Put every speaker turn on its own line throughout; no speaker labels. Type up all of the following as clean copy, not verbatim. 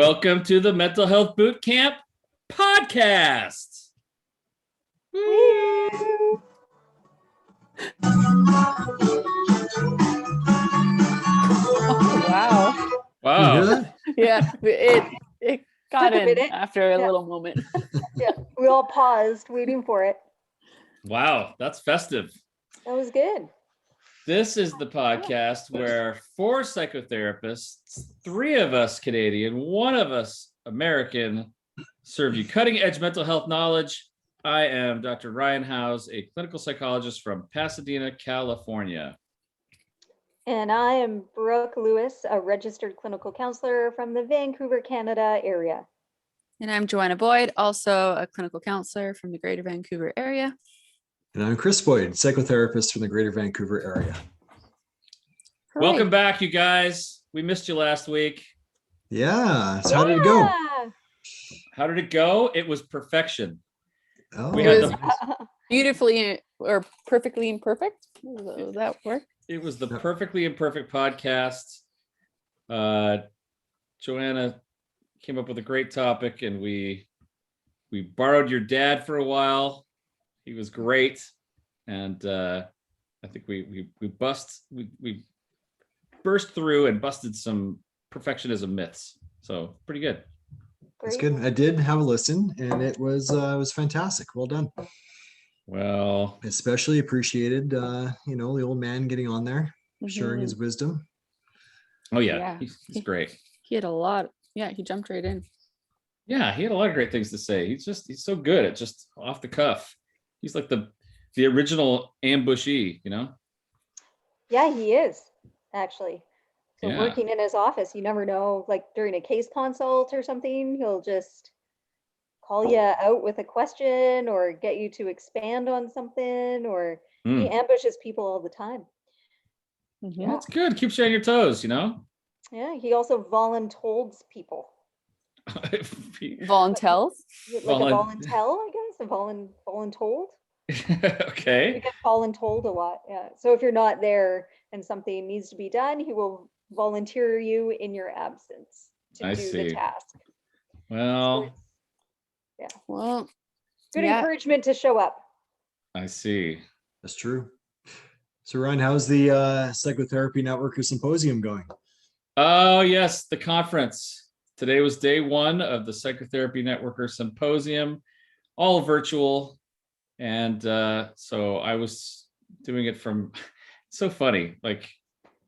Welcome to the Mental Health Boot Camp podcast.
Woo!
Oh,
Wow.
You hear that?
yeah, it got
Took a
in
minute.
after a
Yeah.
little moment.
Yeah, we all paused waiting for it.
Wow, that's festive.
That was good.
This is the podcast where 4 psychotherapists, 3 of us Canadian, 1 of us American, serve you cutting edge mental health knowledge. I am Dr. Ryan Howes, a clinical psychologist from Pasadena, California.
And I am Brooke Lewis, a registered clinical counselor from the Vancouver, Canada area.
And I'm Joanna Boyd, also a clinical counselor from the Greater Vancouver area.
And I'm Chris Boyd, psychotherapist from the Greater Vancouver area.
Welcome back, you guys. We missed you last week.
Yeah. So how did it go?
Yeah.
How did it go? It was perfection.
Oh,
We
It
had
was beautifully or perfectly imperfect. Does that work?
It was the
Yep.
perfectly imperfect podcast. Joanna came up with a great topic, and we borrowed your dad for a while. He was great, and I think we burst through and busted some perfectionism myths. So pretty good.
that's
Great.
good. I did have a listen, and it was fantastic. Well done.
Well,
Especially appreciated, the old man getting on there, sharing his wisdom.
oh yeah,
Yeah.
he's great.
He had a lot. Yeah, he jumped right in.
Yeah, he had a lot of great things to say. He's so good at just off the cuff. He's like the original ambushee,
Yeah, he is, actually. So
Yeah.
working in his office, you never know, like during a case consult or something, he'll just call you out with a question or get you to expand on something, or he
Mm.
ambushes people all the time.
Mhm.
That's good. Keeps you on your toes,
Yeah, he also voluntold people.
Voluntells.
Is it like a
Volun-
voluntel, I guess? A voluntold? We
Okay.
get voluntold a lot, yeah. So if you're not there and something needs to be done, he will volunteer you in your absence to
I
do
see.
the task. So
Well,
it's
Well,
good
yeah.
encouragement to show up.
I see.
That's true. So Ryan, how's the Psychotherapy Networker Symposium going?
Oh, yes, the conference. Today was day 1 of the Psychotherapy Networker Symposium, all virtual. And so I was doing it from, it's so funny, like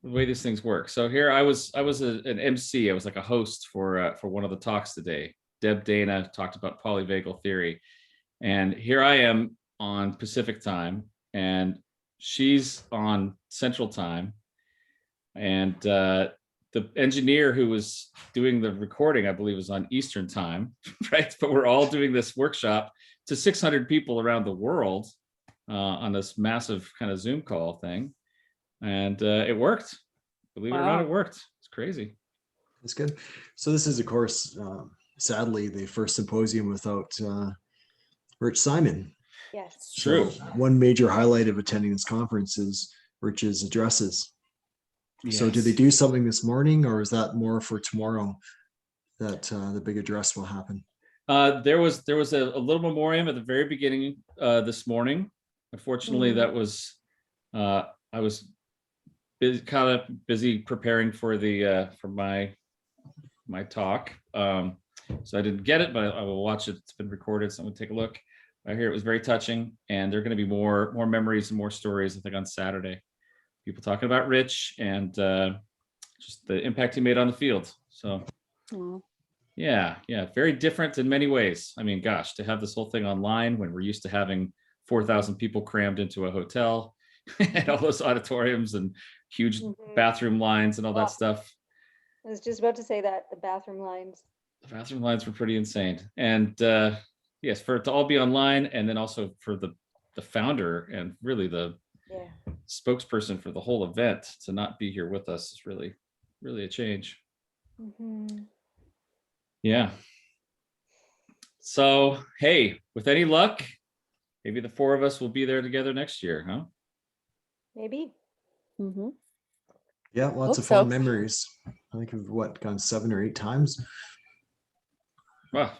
the way these things work. So here I was an MC. I was like a host for one of the talks today. Deb Dana talked about polyvagal theory. And here I am on Pacific time, and she's on Central time. And the engineer who was doing the recording, I believe, was on Eastern time, right? But we're all doing this workshop to 600 people around the world on this massive kind of Zoom call thing. And it worked. Believe it or not,
Wow.
it worked. It's crazy.
That's good. So this is, of course, sadly, the first symposium without Rich Simon.
Yes.
True.
So one major highlight of attending this conference is Rich's addresses. So did they
Yes.
do something this morning, or is that more for tomorrow that the big address will happen?
There was a little memoriam at the very beginning this morning. Unfortunately,
Mhm.
that was I was kind of busy preparing for the for my talk, so I didn't get it, but I will watch it. It's been recorded, so I'm gonna take a look. I hear it was very touching, and there are going to be more memories and more stories, I think, on Saturday. People talking about Rich and just the impact he made on the field. So
Aw.
yeah, very different in many ways. I mean, gosh, to have this whole thing online when we're used to having 4,000 people crammed into a hotel and all those auditoriums and huge
Mhm.
bathroom lines and all
Wow.
that stuff.
I was just about to say that, the bathroom lines.
The bathroom lines were pretty insane. And yes, for it to all be online, and then also for the founder and really the
Yeah.
spokesperson for the whole event to not be here with us is really, really a change.
Mhm.
Yeah. So, hey, with any luck, maybe the 4 of us will be there together next year, huh?
Maybe.
Mhm.
Yeah, lots
Hope
of fun
so.
memories. I think I've gone 7 or 8 times.
Well,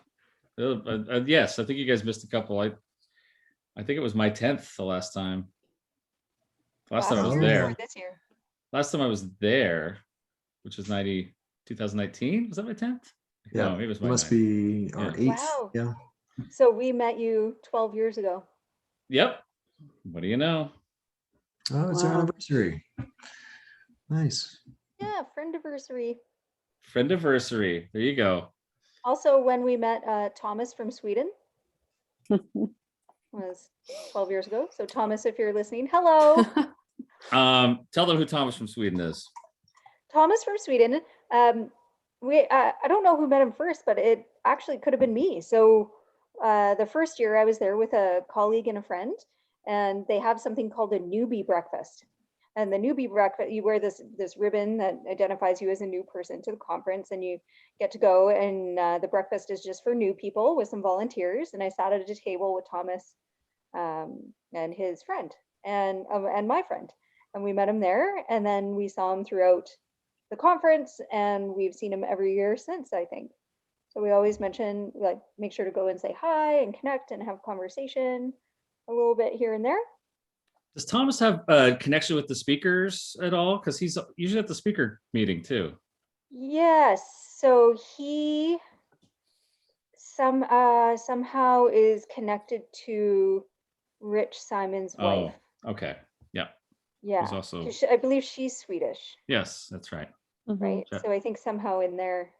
yes, I think you guys missed a couple. I think it was my 10th the last time. Last time I was
year or
there.
this year?
Last time I was there, which was 2019. Was that my 10th?
Yeah,
No, maybe it was
it
my
must
9th.
be our
Yeah.
8th.
Wow.
Yeah.
So we met you 12 years ago.
Yep. What do you know?
Oh, it's our
Wow.
anniversary. Nice.
Yeah, friendiversary.
Friendiversary. There you go.
Also, when we met Thomas from Sweden was 12 years ago. So Thomas, if you're listening, hello.
Tell them who Thomas from Sweden is.
Thomas from Sweden. I don't know who met him first, but it actually could have been me. So the first year I was there with a colleague and a friend, and they have something called a newbie breakfast. And the newbie breakfast, you wear this ribbon that identifies you as a new person to the conference, and you get to go. And the breakfast is just for new people with some volunteers. And I sat at a table with Thomas and his friend and my friend, and we met him there. And then we saw him throughout the conference, and we've seen him every year since, I think. So we always mention, like, make sure to go and say hi and connect and have conversation a little bit here and there.
Does Thomas have a connection with the speakers at all? Because he's usually at the speaker meeting too.
Yes. So he somehow is connected to Rich Simon's wife.
Oh, okay. Yeah.
Yeah.
He's also,
'Cause I believe she's Swedish,
yes, that's right.
right?
Sure.
So I think somehow in there.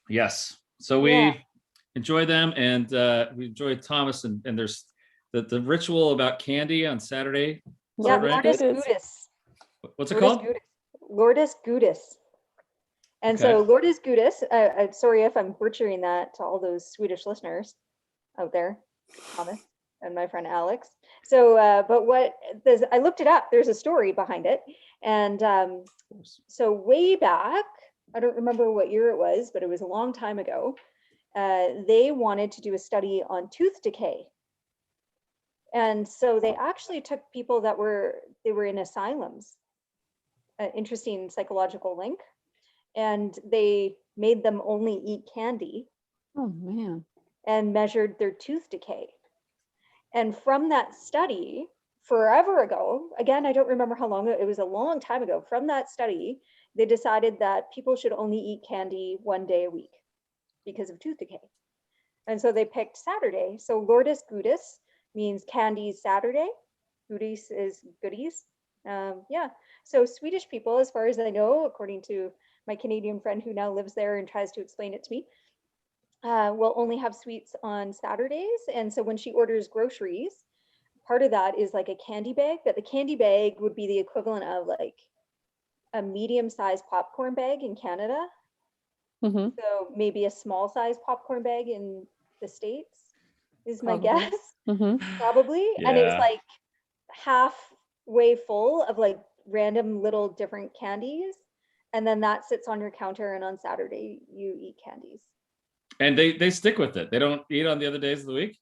Yes. So we
Yeah.
enjoy them, and we enjoy Thomas, and there's the ritual about candy on Saturday. Is
Yeah,
that right?
Lourdes
It is.
Gudis.
What's it
Lourdes
called?
Gudis. Lourdes Gudis. And
Okay.
so Lourdes Gudis, I'm sorry if I'm butchering that to all those Swedish listeners out there, Thomas and my friend Alex. So, but I looked it up. There's a story behind it. And so way back, I don't remember what year it was, but it was a long time ago. They wanted to do a study on tooth decay. And so they actually took people that were in asylums, an interesting psychological link, and they made them only eat candy
Oh, man.
and measured their tooth decay. And from that study, forever ago, again, I don't remember how long, it was a long time ago, from that study, they decided that people should only eat candy 1 day a week because of tooth decay. And so they picked Saturday. So Lourdes Gudis means candy Saturday. Goodies is goodies. Yeah. So Swedish people, as far as I know, according to my Canadian friend who now lives there and tries to explain it to me, will only have sweets on Saturdays. And so when she orders groceries, part of that is like a candy bag, but the candy bag would be the equivalent of like a medium-sized popcorn bag in Canada.
hmm
So maybe a small-sized popcorn bag in the States is my
Probably.
guess.
hmm
Probably. And it's
Yeah.
like halfway full of like random little different candies. And then that sits on your counter, and on Saturday you eat candies.
And they stick with it. They don't eat on the other days of the week.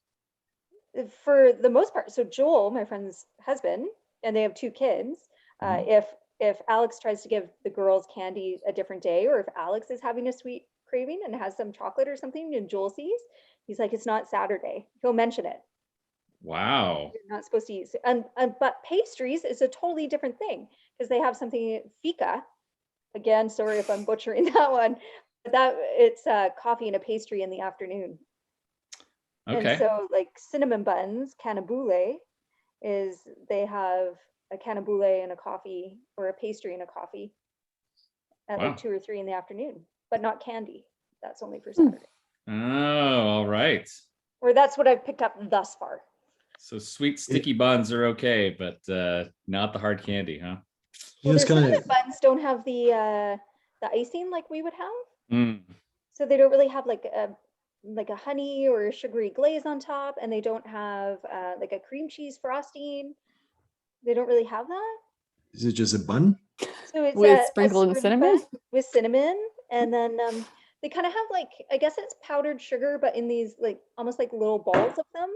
For the most part. So Joel, my friend's husband, and they have 2 kids.
Mhm.
If Alex tries to give the girls candy a different day, or if Alex is having a sweet craving and has some chocolate or something, and Joel sees, he's like, it's not Saturday. He'll mention it.
Wow.
You're not supposed to eat. And but pastries is a totally different thing, because they have something fika. Again, sorry if I'm butchering that one, but that it's coffee and a pastry in the afternoon. And
Okay.
so like cinnamon buns, cannabule, is they have a cannabule and a coffee, or a pastry and a coffee at
Wow.
like 2 or 3 in the afternoon, but not candy. That's only for Saturday.
Oh, all right.
Or that's what I've picked up thus far.
So sweet sticky buns are okay, but not the hard candy, huh?
Well,
Just
their
kind
cinnamon
of,
buns don't have the icing like we would have.
Mm.
So they don't really have like a honey or a sugary glaze on top, and they don't have like a cream cheese frosting. They don't really have that.
is it just a bun?
So it's
With
a
sprinkle and
scrimp
cinnamon?
bun with cinnamon, and then they kind of have like, I guess it's powdered sugar, but in these like almost like little balls of them.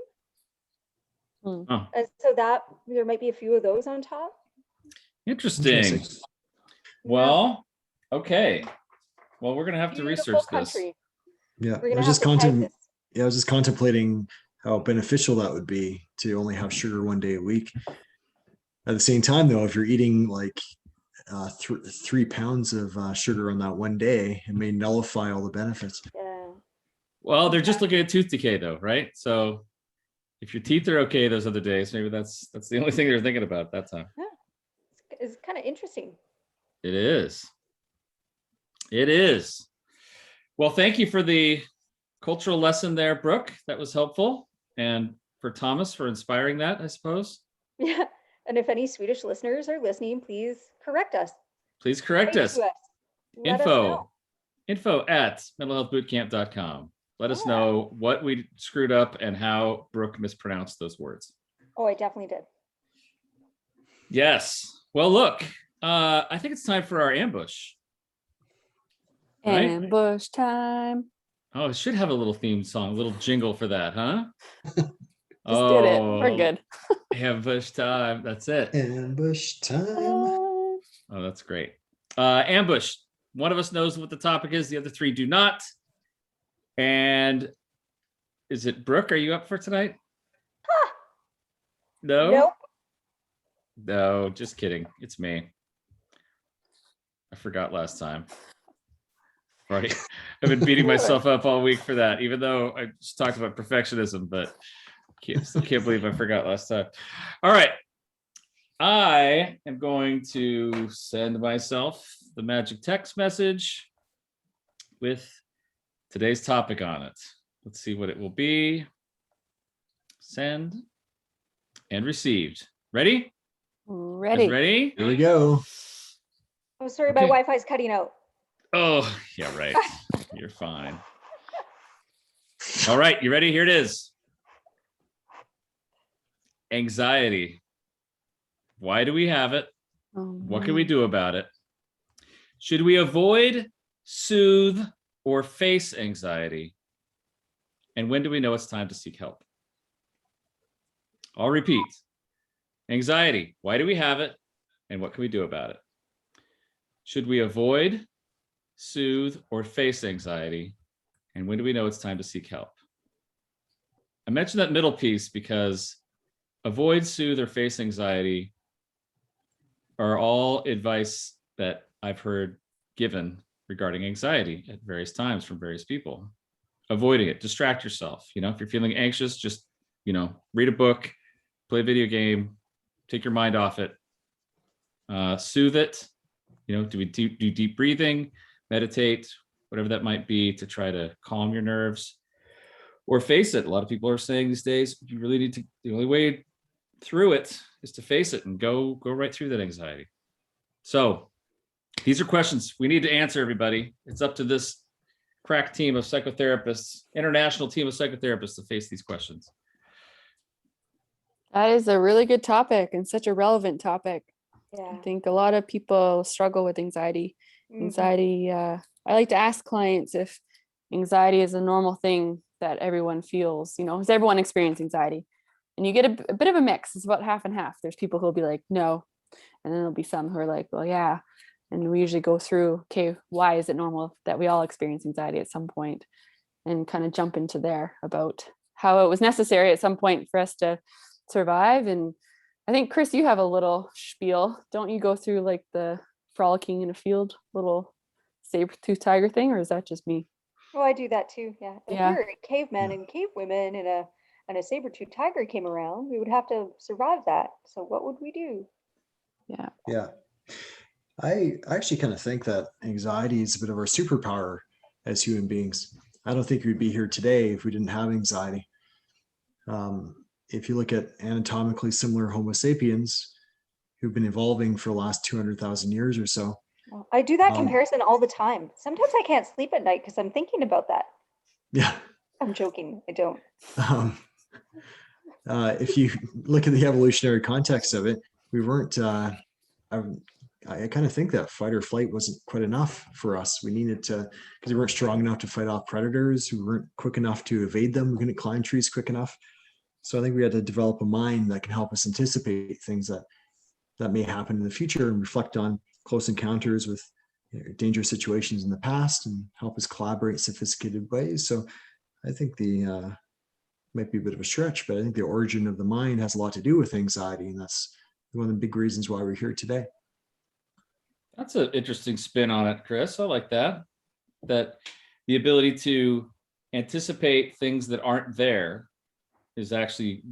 Oh,
And so that there might be a few of those on top.
interesting. Well, okay. Well, we're gonna have to
Beautiful
research this.
country.
Yeah,
We're
I
gonna
was
have
just
to tag this.
yeah, I was just contemplating how beneficial that would be to only have sugar one day a week. At the same time, though, if you're eating like 3 pounds of sugar on that one day, it may nullify all the benefits.
Yeah.
Well, they're just looking at tooth decay though, right? So if your teeth are okay those other days, maybe that's the only thing they're thinking about at that time.
It's kind of interesting.
It is. It is. Well, thank you for the cultural lesson there, Brooke. That was helpful. And for Thomas for inspiring that, I suppose.
Yeah. And if any Swedish listeners are listening, please correct us.
Please correct
Write
us.
to us. Let us know.
Info at mentalhealthbootcamp.com. Let us
Yeah.
know what we screwed up and how Brooke mispronounced those words.
Oh, I definitely did.
Yes. Well, look, I think it's time for our ambush. Right?
Ambush time.
Oh, it should have a little theme song, a little jingle for that, huh?
Just did it. We're good.
Ambush time. That's it.
Ambush time.
Oh, that's great. Ambush. One of us knows what the topic is. The other three do not. And is it Brooke? Are you up for tonight? No?
Nope.
No, just kidding. It's me. I forgot last time. Right. I've been beating myself up all week for that, even though I just talked about perfectionism, but still can't believe I forgot last time. All right. I am going to send myself the magic text message with today's topic on it. Let's see what it will be. Send and received. Ready?
Ready.
Ready?
Here we go.
Oh, sorry, my
Okay.
Wi-Fi's cutting out.
Oh, yeah, right. You're fine. All right, you ready? Here it is. Anxiety. Why do we have it? What can we do about it? Should we avoid, soothe, or face anxiety? And when do we know it's time to seek help? I'll repeat. Anxiety. Why do we have it? And what can we do about it? Should we avoid, soothe, or face anxiety? And when do we know it's time to seek help? I mentioned that middle piece because avoid, soothe, or face anxiety are all advice that I've heard given regarding anxiety at various times from various people. Avoiding it, distract yourself. If you're feeling anxious, just, read a book, play a video game, take your mind off it. Soothe it. Do deep breathing, meditate, whatever that might be to try to calm your nerves. Or face it. A lot of people are saying these days, you really need to, the only way through it is to face it and go right through that anxiety. So these are questions we need to answer, everybody. It's up to this crack team of psychotherapists, international team of psychotherapists to face these questions.
That is a really good topic and such a relevant topic.
Yeah.
I think a lot of people struggle with anxiety.
Mhm.
Anxiety, I like to ask clients if anxiety is a normal thing that everyone feels, does everyone experience anxiety? And you get a bit of a mix. It's about half and half. There's people who'll be like, no. And then there'll be some who are like, well, yeah. And we usually go through, okay, why is it normal that we all experience anxiety at some point? And kind of jump into there about how it was necessary at some point for us to survive. And I think, Chris, you have a little spiel. Don't you go through like the frolicking in a field little saber-toothed tiger thing, or is that just me?
Oh, I do that too. Yeah. If
Yeah.
we were cavemen and cavewomen and a saber-toothed tiger came around, we would have to survive that. So what would we do?
Yeah. I actually kind of think that anxiety is a bit of our superpower as human beings. I don't think we'd be here today if we didn't have anxiety. If you look at anatomically similar Homo sapiens who've been evolving for the last 200,000 years or so.
Well, I do that comparison all the time. Sometimes I can't sleep at night because I'm thinking about that.
Yeah.
I'm joking. I don't.
If you look at the evolutionary context of it, we weren't, I kind of think that fight or flight wasn't quite enough for us. We needed to, because we weren't strong enough to fight off predators. We weren't quick enough to evade them. We couldn't climb trees quick enough. So I think we had to develop a mind that can help us anticipate things that may happen in the future and reflect on close encounters with dangerous situations in the past and help us collaborate in sophisticated ways. So I think the might be a bit of a stretch, but I think the origin of the mind has a lot to do with anxiety, and that's one of the big reasons why we're here today.
That's an interesting spin on it, Chris. I like that. That the ability to anticipate things that aren't there is actually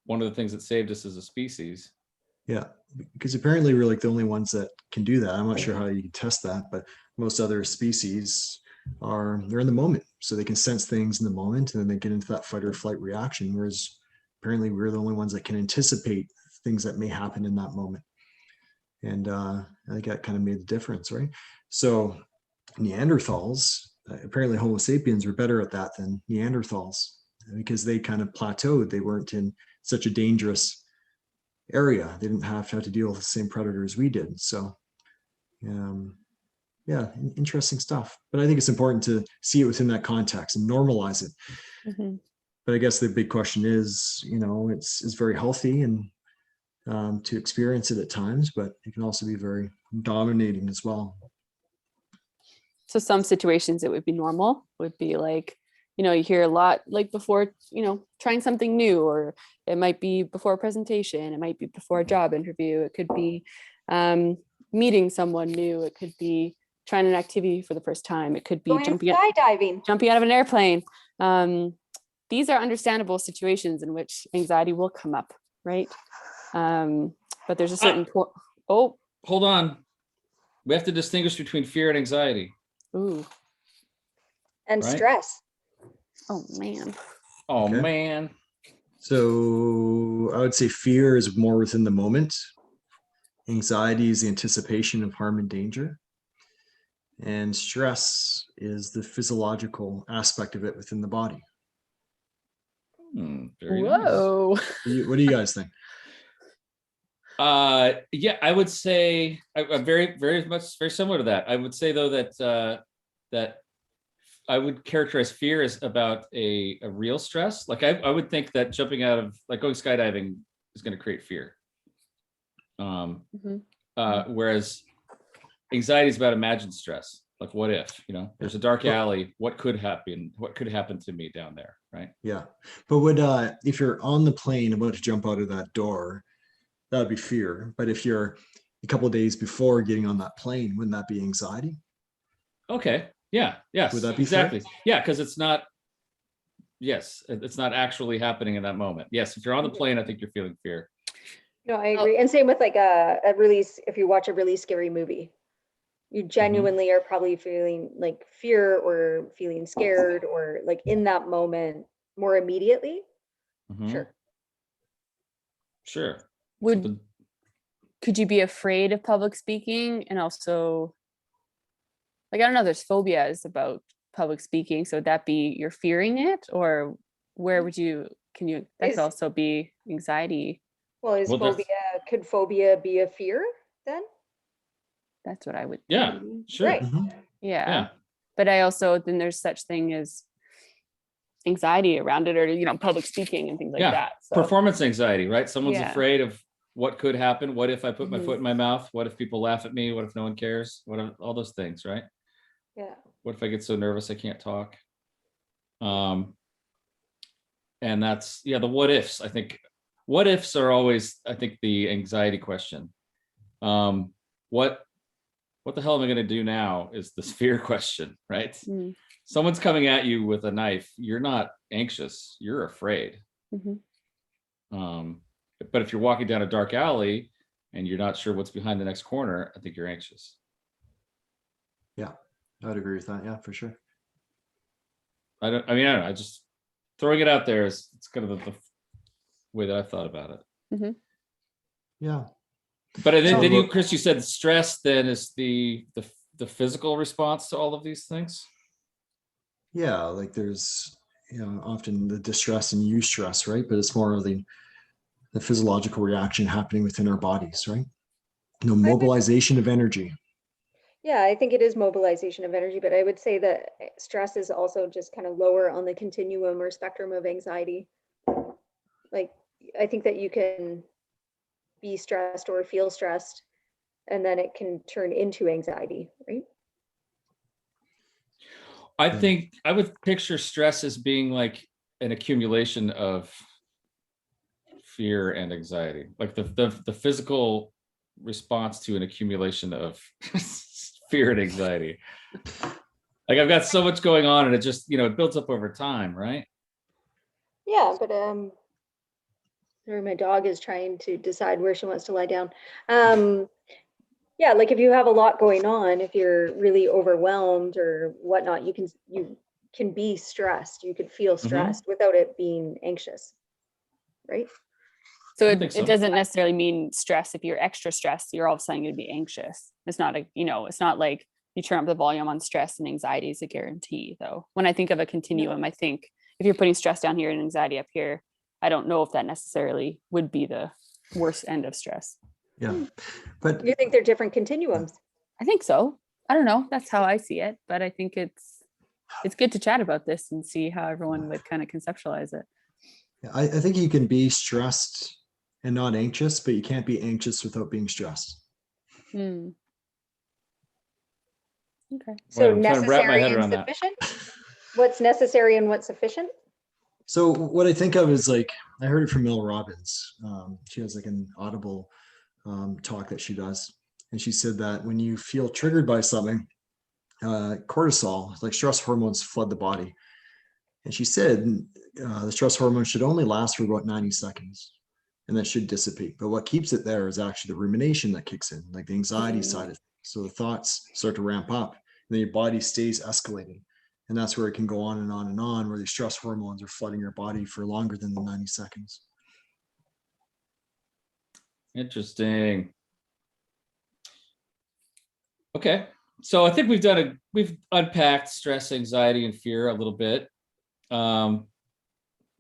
one of the things that saved us as a species.
Yeah, because apparently we're like the only ones that can do that. I'm not sure how you can test that, but most other species they're in the moment, so they can sense things in the moment, and then they get into that fight or flight reaction. Whereas apparently we're the only ones that can anticipate things that may happen in that moment. And I think that kind of made the difference, right? So Neanderthals, apparently Homo sapiens were better at that than Neanderthals because they kind of plateaued. They weren't in such a dangerous area. They didn't have to deal with the same predators we did. So yeah, interesting stuff. But I think it's important to see it within that context and normalize it.
Mm-hmm.
But I guess the big question is, it's very healthy and to experience it at times, but it can also be very dominating as well.
So some situations it would be normal, would be like, you hear a lot like before, trying something new, or it might be before a presentation, it might be before a job interview, it could be meeting someone new, it could be trying an activity for the first time, it could be
Going skydiving,
jumping out of an airplane. These are understandable situations in which anxiety will come up, right? But there's a certain point. Oh,
hold on. We have to distinguish between fear and anxiety.
Ooh.
And
right?
Stress.
Oh man.
Oh
Okay.
man.
So I would say fear is more within the moment. Anxiety is the anticipation of harm and danger. And stress is the physiological aspect of it within the body.
Very
Whoa.
nice.
What do you guys think?
Yeah, I would say I'm very similar to that. I would say though that I would characterize fear as about a real stress. Like I would think that jumping out of, like, going skydiving is going to create fear. Whereas anxiety is about imagined stress. Like, what if, there's a dark alley, what could happen? What could happen to me down there, right?
Yeah. But if you're on the plane about to jump out of that door, that would be fear. But if you're a couple of days before getting on that plane, wouldn't that be anxiety?
Okay. Yeah. Yes.
Would that be
exactly?
fair?
Yeah, because it's not actually happening in that moment. Yes, if you're on the plane, I think you're feeling fear.
No, I agree. And same with like a release, if you watch a really scary movie, you genuinely are probably feeling like fear or feeling scared or like in that moment more immediately.
Sure.
Could you be afraid of public speaking and also, like, I don't know, there's phobias about public speaking, so would that be you're fearing it, or where would that could also be anxiety?
Well, could phobia be a fear then?
That's what I would think.
Yeah, sure.
Right.
Yeah. But I also, then there's such thing as anxiety around it, or public speaking and things like that. So.
Performance anxiety, right? Someone's afraid of what could happen. What if I put my foot in my mouth? What if people laugh at me? What if no one cares? What if all those things, right?
Yeah.
What if I get so nervous I can't talk? And that's the what ifs. I think what ifs are always, I think, the anxiety question. What the hell am I going to do now is this fear question, right? Someone's coming at you with a knife. You're not anxious. You're afraid. But if you're walking down a dark alley and you're not sure what's behind the next corner, I think you're anxious.
Yeah, I would agree with that. Yeah, for sure.
I don't know. I just throwing it out there it's kind of the way that I thought about it.
Yeah.
But then you, Chris, you said stress then is the physical response to all of these things.
Yeah, like there's often the distress and eustress, right? But it's more of the physiological reaction happening within our bodies, right? Mobilization of energy.
Yeah, I think it is mobilization of energy, but I would say that stress is also just kind of lower on the continuum or spectrum of anxiety. Like, I think that you can be stressed or feel stressed, and then it can turn into anxiety, right?
I think I would picture stress as being like an accumulation of fear and anxiety, like the physical response to an accumulation of fear and anxiety. Like I've got so much going on and it just, it builds up over time, right?
Yeah, but sorry, my dog is trying to decide where she wants to lie down. Yeah, like if you have a lot going on, if you're really overwhelmed or whatnot, you can be stressed. You could feel stressed without it being anxious, right?
So
I
it,
think so.
it doesn't necessarily mean stress. If you're extra stressed, you're all of a sudden going to be anxious. It's not it's not like you turn up the volume on stress and anxiety is a guarantee though. When I think of a continuum, I think if you're putting stress down here and anxiety up here, I don't know if that necessarily would be the worst end of stress.
Yeah. But
You think they're different continuums?
I think so. I don't know. That's how I see it, but I think it's good to chat about this and see how everyone would kind of conceptualize it.
I think you can be stressed and not anxious, but you can't be anxious without being stressed.
Hmm. Okay.
So
I'm trying to wrap my
necessary
head
and
around that.
sufficient? What's necessary and what's sufficient?
So what I think of is like, I heard it from Mel Robbins. She has like an Audible talk that she does. And she said that when you feel triggered by something, cortisol, like stress hormones, flood the body. And she said the stress hormone should only last for about 90 seconds and that should dissipate. But what keeps it there is actually the rumination that kicks in, like the anxiety side of it. So the thoughts start to ramp up and then your body stays escalating. And that's where it can go on and on and on, where these stress hormones are flooding your body for longer than the 90 seconds.
Interesting. Okay. So I think we've unpacked stress, anxiety, and fear a little bit.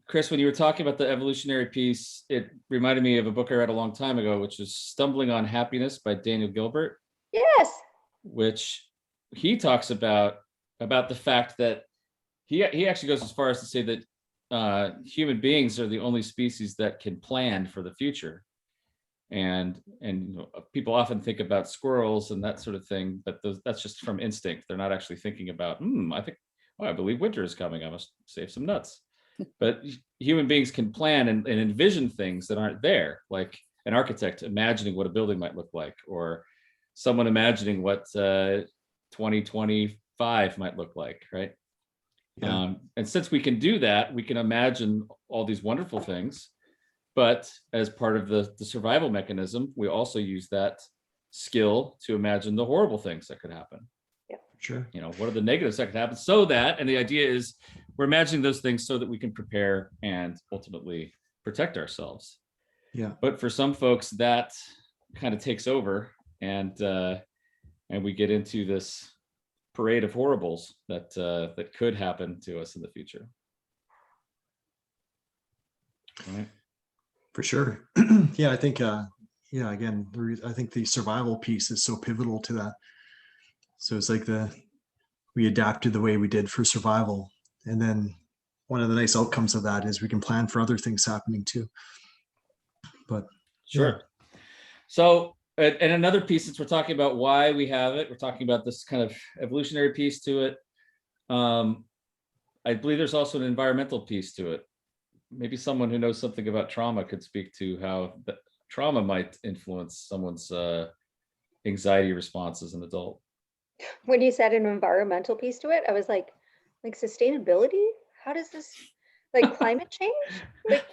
Chris, when you were talking about the evolutionary piece, it reminded me of a book I read a long time ago, which is Stumbling on Happiness by Daniel Gilbert.
Yes.
Which he talks about the fact that he actually goes as far as to say that human beings are the only species that can plan for the future. And people often think about squirrels and that sort of thing, but that's just from instinct. They're not actually thinking about, I believe winter is coming. I must save some nuts. But human beings can plan and envision things that aren't there, like an architect imagining what a building might look like, or someone imagining what 2025 might look like, right?
Yeah.
And since we can do that, we can imagine all these wonderful things. But as part of the survival mechanism, we also use that skill to imagine the horrible things that could happen.
Sure.
What are the negatives that could happen? So that, and the idea is we're imagining those things so that we can prepare and ultimately protect ourselves.
Yeah.
But for some folks, that kind of takes over, and we get into this parade of horribles that could happen to us in the future. Right.
For sure. Yeah, I think, again, I think the survival piece is so pivotal to that. So it's like we adapted the way we did for survival. And then one of the nice outcomes of that is we can plan for other things happening too. But
sure. Yeah. So, and another piece, since we're talking about why we have it, we're talking about this kind of evolutionary piece to it. I believe there's also an environmental piece to it. Maybe someone who knows something about trauma could speak to how trauma might influence someone's anxiety response as an adult.
When you said an environmental piece to it, I was like sustainability? How does this, like climate change? Like,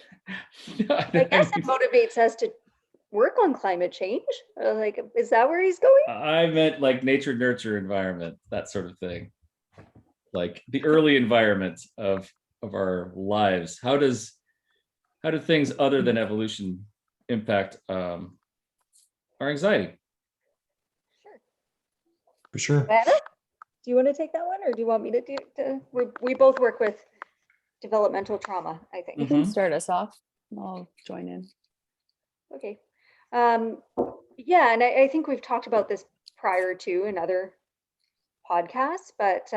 I guess it motivates us to work on climate change. Like, is that where he's going?
I meant like nature, nurture, environment, that sort of thing. Like the early environment of our lives. How do things other than evolution impact our anxiety?
for sure.
Anna, do you want to take that one, or do you want me to do? We both work with developmental trauma, I think.
You can start us off. I'll join in.
Okay. Yeah, and I think we've talked about this prior to in other podcasts, but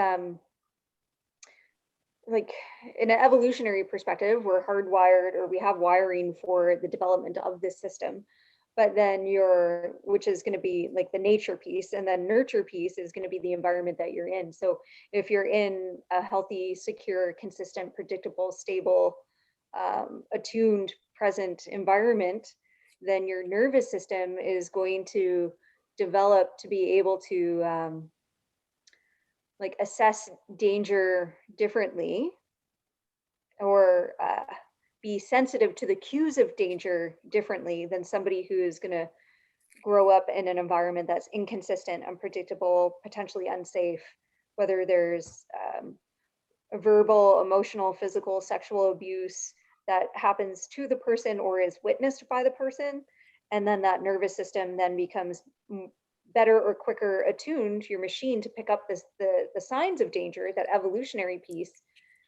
like in an evolutionary perspective, we're hardwired, or we have wiring for the development of this system. but then which is going to be like the nature piece, and then nurture piece is going to be the environment that you're in. So if you're in a healthy, secure, consistent, predictable, stable, attuned, present environment, then your nervous system is going to develop to be able to like assess danger differently, or be sensitive to the cues of danger differently than somebody who is going to grow up in an environment that's inconsistent, unpredictable, potentially unsafe, whether there's verbal, emotional, physical, sexual abuse that happens to the person or is witnessed by the person. And then that nervous system then becomes better or quicker attuned, your machine, to pick up the signs of danger, that evolutionary piece,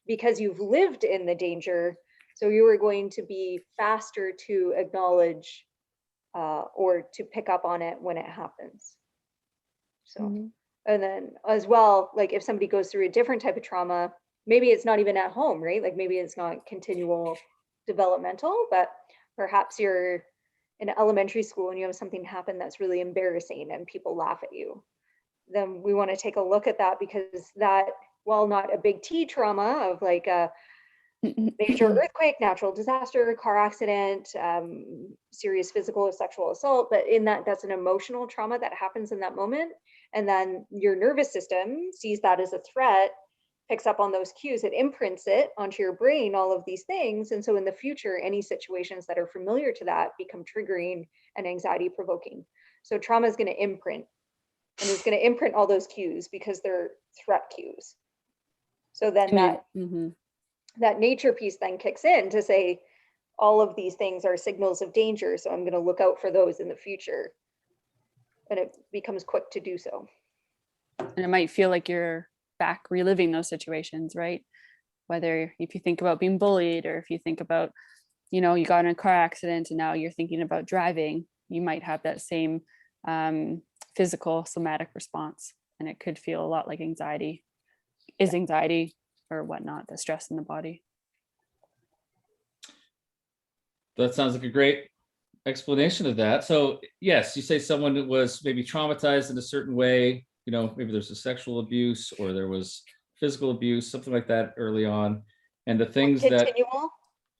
because you've lived in the danger. So you are going to be faster to acknowledge or to pick up on it when it happens. So, and then as well, like if somebody goes through a different type of trauma, maybe it's not even at home, right? Like maybe it's not continual developmental, but perhaps you're in elementary school and you have something happen that's really embarrassing and people laugh at you. Then we want to take a look at that, because that, while not a big T trauma of like a major earthquake, natural disaster, car accident, serious physical or sexual assault, but in that's an emotional trauma that happens in that moment. And then your nervous system sees that as a threat, picks up on those cues, it imprints it onto your brain, all of these things. And so in the future, any situations that are familiar to that become triggering and anxiety provoking. So trauma is going to imprint, and it's going to imprint all those cues because they're threat cues. So then that nature piece then kicks in to say, all of these things are signals of danger, so I'm going to look out for those in the future. And it becomes quick to do so.
And it might feel like you're back reliving those situations, right? Whether if you think about being bullied, or if you think about, you got in a car accident and now you're thinking about driving, you might have that same physical somatic response. And it could feel a lot like anxiety or whatnot, the stress in the body.
That sounds like a great explanation of that. So yes, you say someone was maybe traumatized in a certain way, maybe there's a sexual abuse or there was physical abuse, something like that early on. And the things that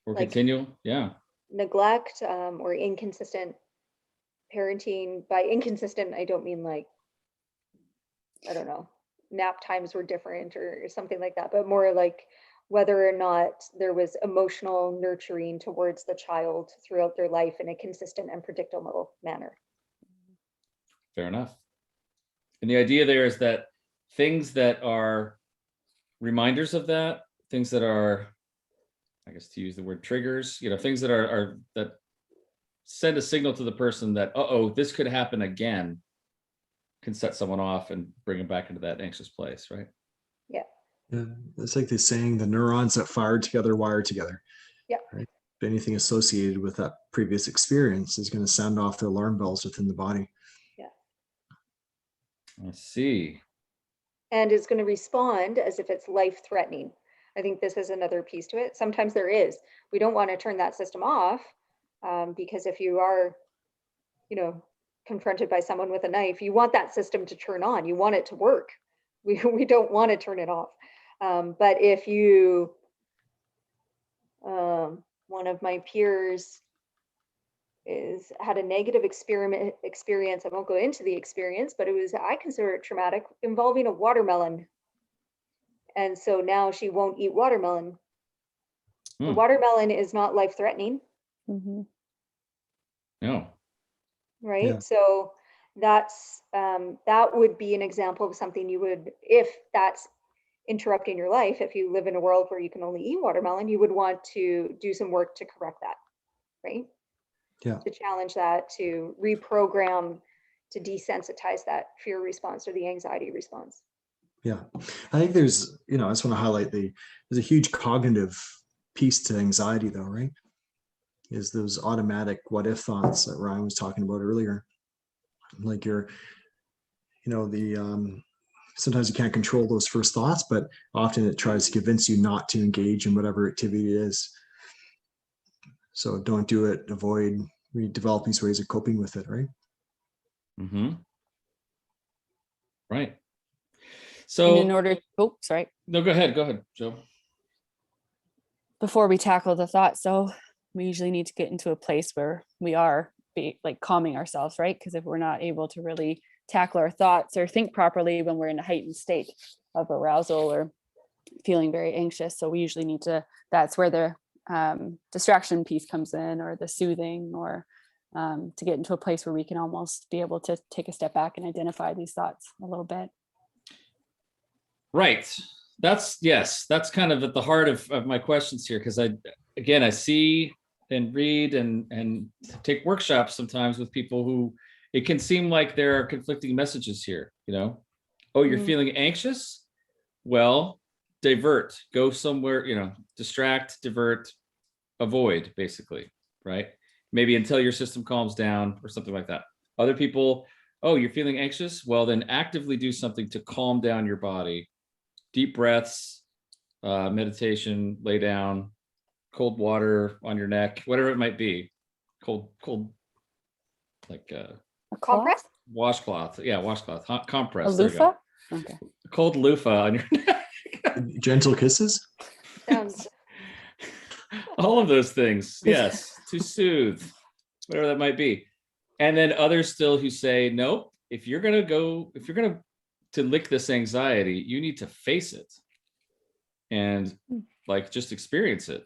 were continual, yeah.
Neglect or inconsistent parenting. By inconsistent, I don't mean like, I don't know, nap times were different or something like that, but more like whether or not there was emotional nurturing towards the child throughout their life in a consistent and predictable manner.
Fair enough. And the idea there is that things that are reminders of that, things that are, I guess to use the word triggers, things that are that send a signal to the person that, this could happen again, can set someone off and bring them back into that anxious place, right?
Yeah.
Yeah, it's like the saying, the neurons that fired together wire together.
Yeah.
Right? Anything associated with that previous experience is going to sound off the alarm bells within the body.
Yeah.
I see.
And it's going to respond as if it's life-threatening. I think this is another piece to it. Sometimes there is. We don't want to turn that system off because if you are, confronted by someone with a knife, you want that system to turn on. You want it to work. We don't want to turn it off. But if you, one of my peers had a negative experience. I won't go into the experience, but I consider it traumatic, involving a watermelon. And so now she won't eat watermelon. The watermelon is not life-threatening.
Mm-hmm.
No.
Right.
Yeah.
So that's that would be an example of something you would, if that's interrupting your life, if you live in a world where you can only eat watermelon, you would want to do some work to correct that, right?
Yeah.
To challenge that, to reprogram, to desensitize that fear response or the anxiety response.
Yeah. I think there's, I just want to highlight there's a huge cognitive piece to anxiety though, right? Is those automatic what if thoughts that Ryan was talking about earlier. Like sometimes you can't control those first thoughts, but often it tries to convince you not to engage in whatever activity it is. So don't do it, avoid, we develop these ways of coping with it, right?
Mm-hmm. Right.
And
So
in order, oh, sorry,
no, go ahead, Joe.
before we tackle the thought, so we usually need to get into a place where we are like calming ourselves, right? Because if we're not able to really tackle our thoughts or think properly when we're in a heightened state of arousal or feeling very anxious, so we usually need to, that's where the distraction piece comes in, or the soothing, or to get into a place where we can almost be able to take a step back and identify these thoughts a little bit.
Right. That's kind of at the heart of my questions here, because I see and read and take workshops sometimes with people who it can seem like there are conflicting messages here, oh, you're feeling anxious, well, divert, go somewhere, distract, divert, avoid, basically, right? Maybe until your system calms down or something like that. Other people, oh, you're feeling anxious, well, then actively do something to calm down your body. Deep breaths, meditation, lay down, cold water on your neck, whatever it might be. Cold, like
A
Compress?
washcloth. Yeah, washcloth. Hot
A
compress. There you go.
loofah? Okay.
A cold loofah on your neck.
Gentle kisses.
Sounds
All of those things. Yes, to soothe, whatever that might be. And then others still who say, nope, if you're going to lick this anxiety, you need to face it and like just experience it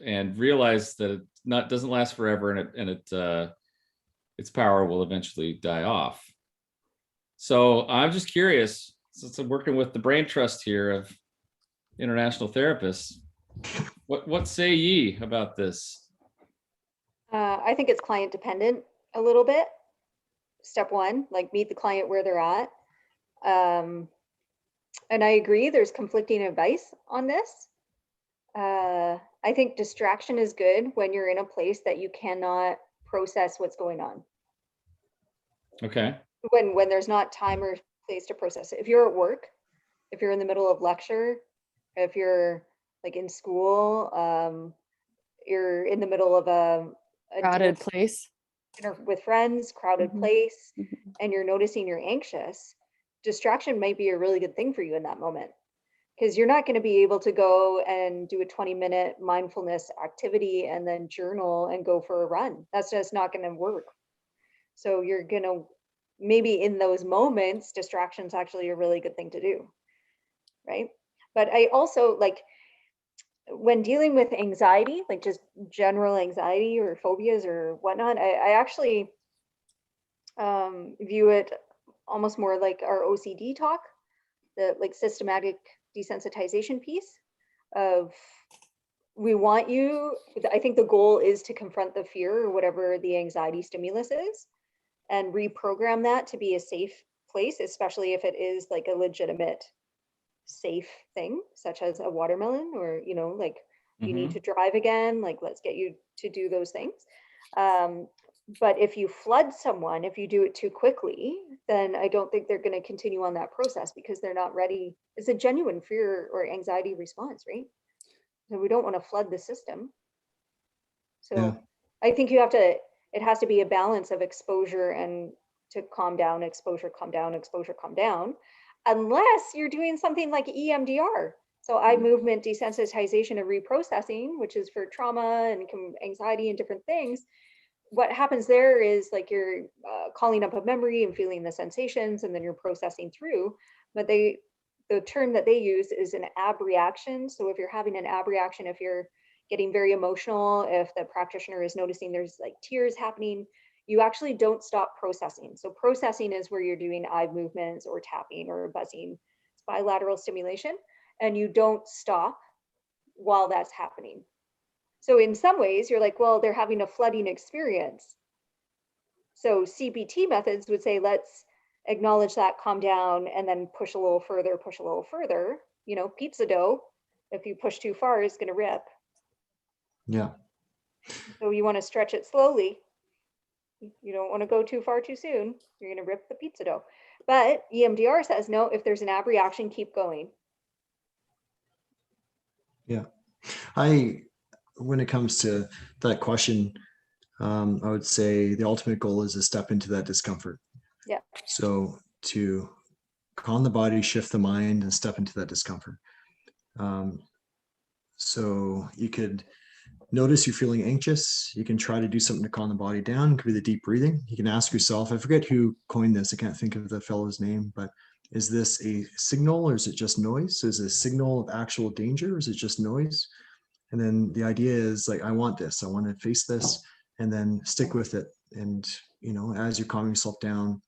and realize that it doesn't last forever, and its power will eventually die off. So I'm just curious, since I'm working with the brain trust here of international therapists, what say ye about this?
I think it's client dependent a little bit. Step one, like meet the client where they're at. And I agree, there's conflicting advice on this. I think distraction is good when you're in a place that you cannot process what's going on.
Okay.
When there's not time or place to process it. If you're at work, if you're in the middle of lecture, if you're like in school, you're in the middle of a
Crowded place.
dinner with friends, crowded place, and you're noticing you're anxious, distraction might be a really good thing for you in that moment, because you're not going to be able to go and do a 20-minute mindfulness activity and then journal and go for a run. That's just not going to work. So you're going to, maybe in those moments, distraction's actually a really good thing to do, right? But I also, like, when dealing with anxiety, like just general anxiety or phobias or whatnot, I actually view it almost more like our OCD talk, the like systematic desensitization piece of, we want you, I think the goal is to confront the fear or whatever the anxiety stimulus is and reprogram that to be a safe place, especially if it is like a legitimate safe thing, such as a watermelon, or like you need to drive again, like let's get you to do those things. But if you flood someone, if you do it too quickly, then I don't think they're going to continue on that process because they're not ready. It's a genuine fear or anxiety response, right? So we don't want to flood the system. So yeah. I think it has to be a balance of exposure and to calm down, exposure, calm down, exposure, calm down, unless you're doing something like EMDR. So eye movement desensitization and reprocessing, which is for trauma and anxiety and different things. What happens there is like you're calling up a memory and feeling the sensations, and then you're processing through. But the term that they use is an abreaction. So if you're having an abreaction, if you're getting very emotional, if the practitioner is noticing there's like tears happening, you actually don't stop processing. So processing is where you're doing eye movements or tapping or buzzing. It's bilateral stimulation, and you don't stop while that's happening. So in some ways you're like, well, they're having a flooding experience. So CBT methods would say, let's acknowledge that, calm down, and then push a little further, push a little further. Pizza dough, if you push too far, is going to rip.
Yeah.
So you want to stretch it slowly. You don't want to go too far too soon. You're going to rip the pizza dough. But EMDR says, no, if there's an abreaction, keep going.
Yeah. When it comes to that question, I would say the ultimate goal is to step into that discomfort.
Yeah.
So to calm the body, shift the mind, and step into that discomfort. So you could notice you're feeling anxious. You can try to do something to calm the body down. It could be the deep breathing. You can ask yourself, I forget who coined this. I can't think of the fellow's name, but is this a signal or is it just noise? So is it a signal of actual danger or is it just noise? And then the idea is like, I want this, I want to face this, and then stick with it. And, you know, as you're calming yourself down,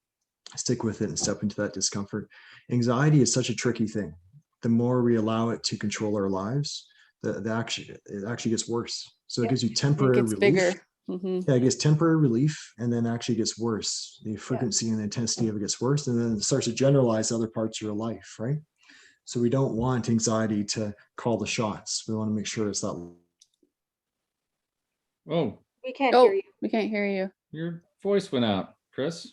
stick with it and step into that discomfort. Anxiety is such a tricky thing. The more we allow it to control our lives, it actually gets worse. So it gives you
It
temporary
gets
relief.
bigger. Hmm.
Yeah, it gets temporary relief and then actually gets worse. The frequency and the intensity of it gets worse. And then it starts to generalize other parts of your life, right? So we don't want anxiety to call the shots. We want to make sure it's not.
Oh,
We can't hear
Oh,
you.
we can't hear you.
your voice went out, Chris.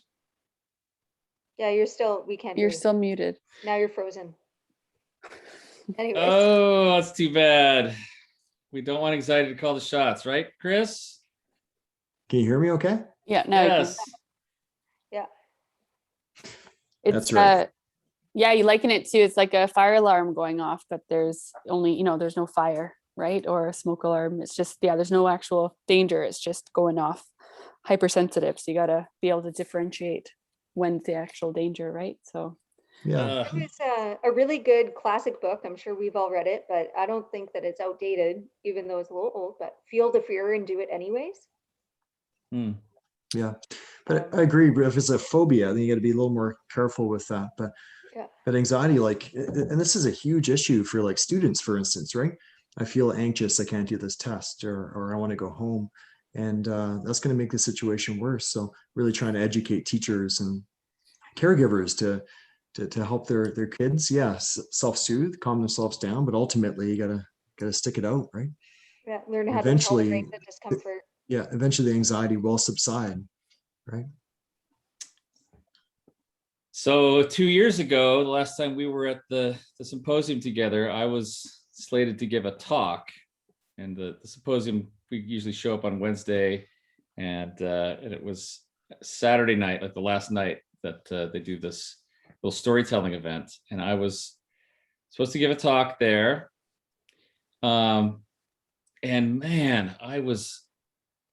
Yeah, we can't hear
You're
you.
still muted.
Now you're frozen. Anyways,
Oh, that's too bad. We don't want anxiety to call the shots, right, Chris?
Can you hear me okay?
Yeah, now you can.
Yes.
yeah.
It's
That's right.
Yeah, you liken it to, it's like a fire alarm going off, but there's only, you know, there's no fire, right? Or a smoke alarm. It's just, yeah, there's no actual danger. It's just going off. Hypersensitive. So you got to be able to differentiate when's the actual danger, right? So
Yeah.
There's a really good classic book. I'm sure we've all read it, but I don't think that it's outdated, even though it's a little old, but Feel the Fear and Do It Anyways.
Hmm.
Yeah. But I agree. But if it's a phobia, then you got to be a little more careful with that. But anxiety, like, and this is a huge issue for like students, for instance, right? I feel anxious. I can't do this test, or I want to go home. And that's going to make the situation worse. So really trying to educate teachers and caregivers to help their kids, self-soothe, calm themselves down, but ultimately you gotta stick it out, right?
Yeah, learn how to
Eventually,
tolerate the discomfort.
eventually the anxiety will subside, right?
So 2 years ago, the last time we were at the symposium together, I was slated to give a talk, and the symposium, we usually show up on Wednesday, and it was Saturday night, like the last night that they do this little storytelling event, and I was supposed to give a talk there. And man, I was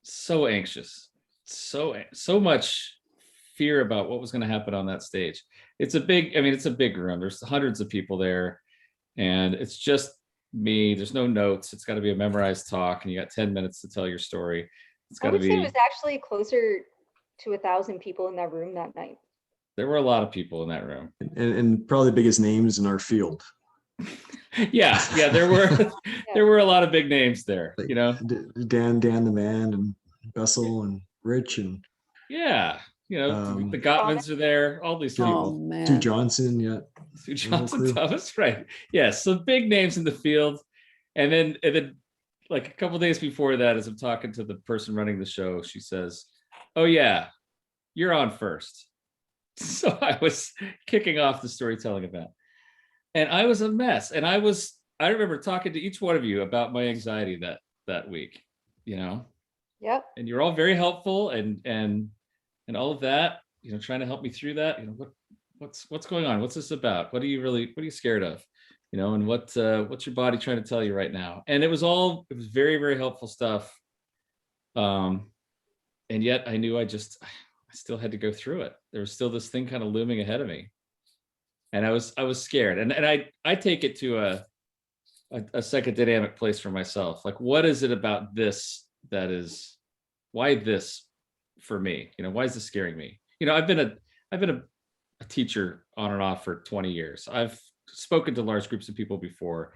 so anxious, so much fear about what was going to happen on that stage. It's a big room. There's hundreds of people there, and it's just me. There's no notes. It's got to be a memorized talk, and you got 10 minutes to tell your story. It's
I
got to
would say it was
be.
actually closer to 1,000 people in that room that night.
There were a lot of people in that room.
And probably the biggest names in our field.
Yeah, there were there were a lot of big names there,
Like
you know.
Dan the Man and Bessel and Rich and
Yeah, the Gottmans are there, all these
oh
people.
Sue
man,
Johnson,
Sue
the whole
Johnson
crew.
Thomas, right? Yes, so big names in the field, and then like a couple days before that, as I'm talking to the person running the show, she says, "Oh yeah, you're on first." So I was kicking off the storytelling event, and I was a mess. And I remember talking to each one of you about my anxiety that week,
Yep.
and you're all very helpful and all of that, trying to help me through that. What's going on? What's this about? What are you scared of? And what's your body trying to tell you right now? And it was very, very helpful stuff. And yet I knew I still had to go through it. There was still this thing kind of looming ahead of me. And I was scared. And I take it to a psychodynamic place for myself. Like, what is it about this why this for me? Why is this scaring me? I've been a teacher on and off for 20 years. I've spoken to large groups of people before.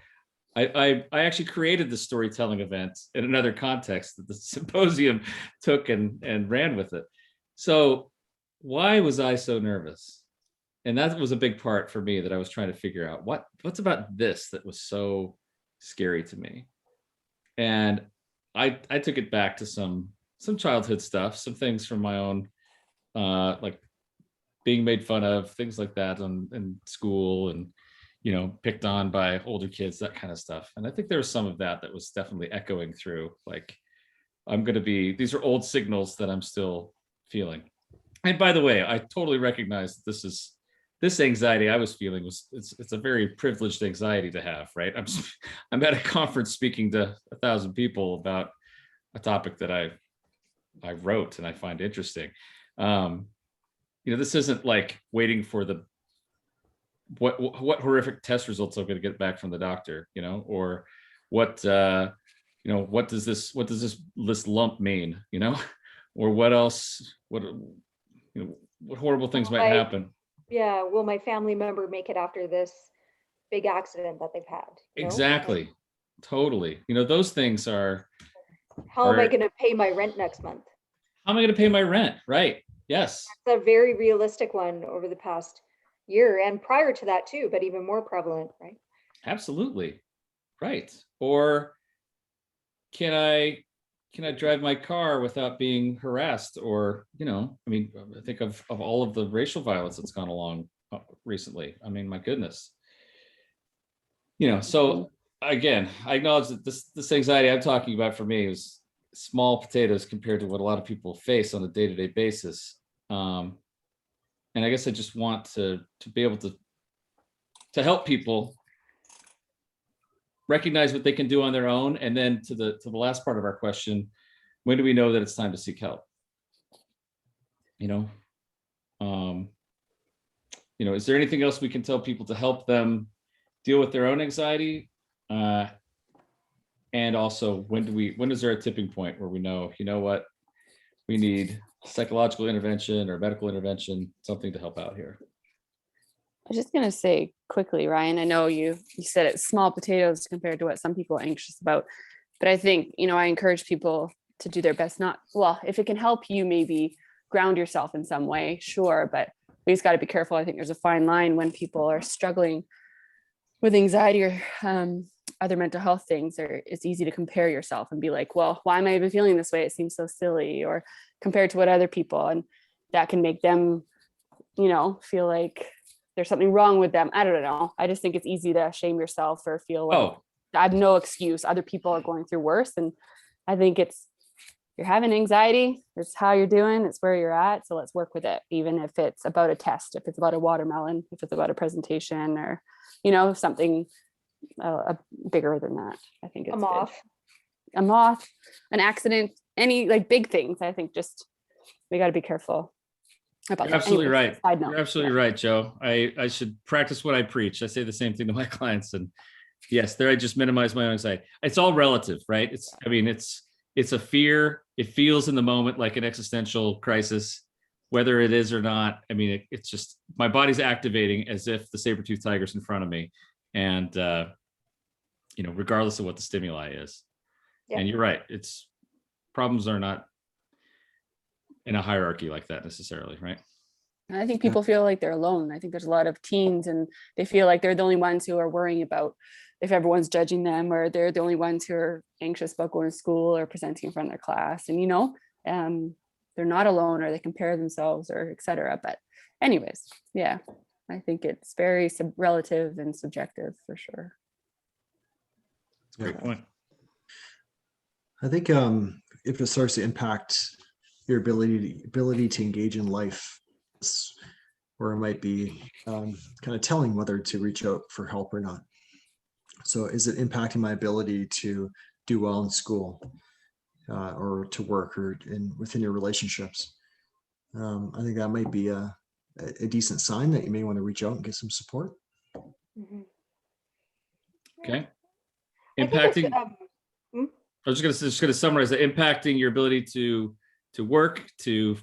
I actually created the storytelling event in another context that the symposium took and ran with it. So why was I so nervous? And that was a big part for me, that I was trying to figure out what's about this that was so scary to me. And I took it back to some childhood stuff, some things from my own, like being made fun of, things like that in school, and picked on by older kids, that kind of stuff. And I think there was some of that was definitely echoing through, like these are old signals that I'm still feeling. And by the way, I totally recognize that this anxiety I was feeling it's a very privileged anxiety to have, right? I'm at a conference speaking to 1,000 people about a topic that I wrote and I find interesting. This isn't like waiting for what horrific test results I'm going to get back from the doctor, or what does this lump mean, or what else, what horrible things might happen.
Yeah, will my family member make it after this big accident that they've had?
Exactly. Totally. Those things are.
How am I going to pay my rent next month?
How am I going to pay my rent? Right. Yes.
That's a very realistic one over the past year and prior to that too, but even more prevalent, right?
Absolutely. Right. Or can I drive my car without being harassed? Or, I think of all of the racial violence that's gone along recently. My goodness. So again, I acknowledge that this anxiety I'm talking about for me is small potatoes compared to what a lot of people face on a day-to-day basis. And I guess I just want to be able to help people recognize what they can do on their own. And then to the last part of our question, when do we know that it's time to seek help? Is there anything else we can tell people to help them deal with their own anxiety? And also, when is there a tipping point where we know, what, we need psychological intervention or medical intervention, something to help out here?
I was just going to say quickly, Ryan, I know you said it's small potatoes compared to what some people are anxious about, but I think, I encourage people to do their best. If it can help you maybe ground yourself in some way, sure, but we just got to be careful. I think there's a fine line when people are struggling with anxiety or other mental health things, it's easy to compare yourself and be like, well, why am I even feeling this way? It seems so silly, or compared to what other people, and that can make them, feel like there's something wrong with them. I don't know. I just think it's easy to shame yourself or feel like I have no excuse. Other people are going through worse. And I think you're having anxiety. It's how you're doing. It's where you're at. So let's work with it. Even if it's about a test, if it's about a watermelon, if it's about a presentation, or, something bigger than that. I think it's a moth, an accident, any like big things. I think just we got to be careful about
You're absolutely right.
Side note.
You're absolutely right, Joe. I should practice what I preach. I say the same thing to my clients, and yes, there I just minimize my own anxiety. It's all relative, right? It's a fear. It feels in the moment like an existential crisis, whether it is or not. It's just my body's activating as if the saber-toothed tiger's in front of me, and regardless of what the stimuli is. Yeah. And you're right. Problems are not in a hierarchy like that necessarily, right?
I think people feel like they're alone. I think there's a lot of teens and they feel like they're the only ones who are worrying about if everyone's judging them, or they're the only ones who are anxious about going to school or presenting in front of their class. And, they're not alone, or they compare themselves, or et cetera. But anyways, yeah, I think it's very relative and subjective for sure.
That's a great point.
I think if it starts to impact your ability to engage in life, where it might be kind of telling whether to reach out for help or not. So is it impacting my ability to do well in school or to work or within your relationships? I think that might be a decent sign that you may want to reach out and get some support.
Mm-hmm.
Okay. Impacting. I was just going to summarize that. Impacting your ability to work, to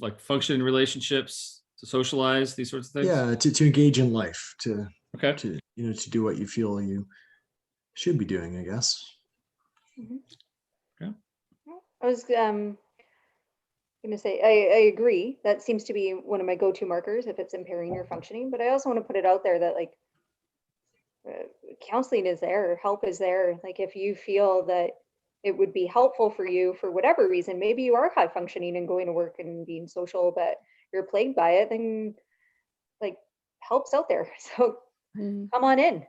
like function in relationships, to socialize, these sorts of things.
Yeah, to engage in life, to do what you feel you should be doing, I guess.
Mm-hmm. Yeah. I was going to say, I agree. That seems to be one of my go-to markers if it's impairing your functioning. But I also want to put it out there that like counseling is there, help is there. Like if you feel that it would be helpful for you for whatever reason, maybe you are high functioning and going to work and being social, but you're plagued by it, then like help's out there. So come on in,